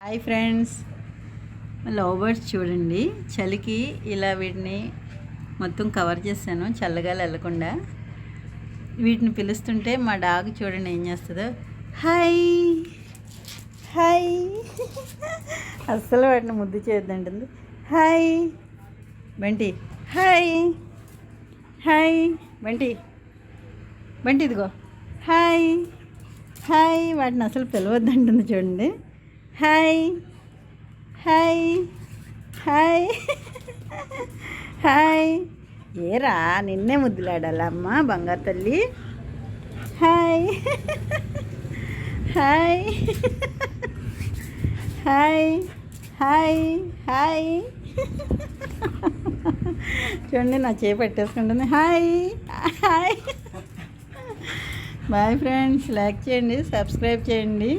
Hi friends, love birds చూడండి. చలికి ఇలా వీటిని మొత్తం కవర్ చేశాను, చల్లగాలి వెళ్ళకుండా. వీటిని పిలుస్తుంటే మా డాగ్ చూడండి ఏం చేస్తుందో. హాయ్ హాయ్ అస్సలు వాటిని ముద్దు చేయొద్దంటుంది. Hi Bunty, hi hi Bunty, Bunty ఇదిగో హాయ్ హాయ్. వాటిని అసలు పిలవద్దంటుంది చూడండి. Hi hi hi hi. ఏరా నిన్నే ముద్దులాడాలమ్మా బంగారు తల్లి. Hi hi hi hi hi. చూడండి నా చేయి పెట్టేసుకుంటుంది. Hi hi. Bye friends, like చేయండి, సబ్స్క్రైబ్ చేయండి.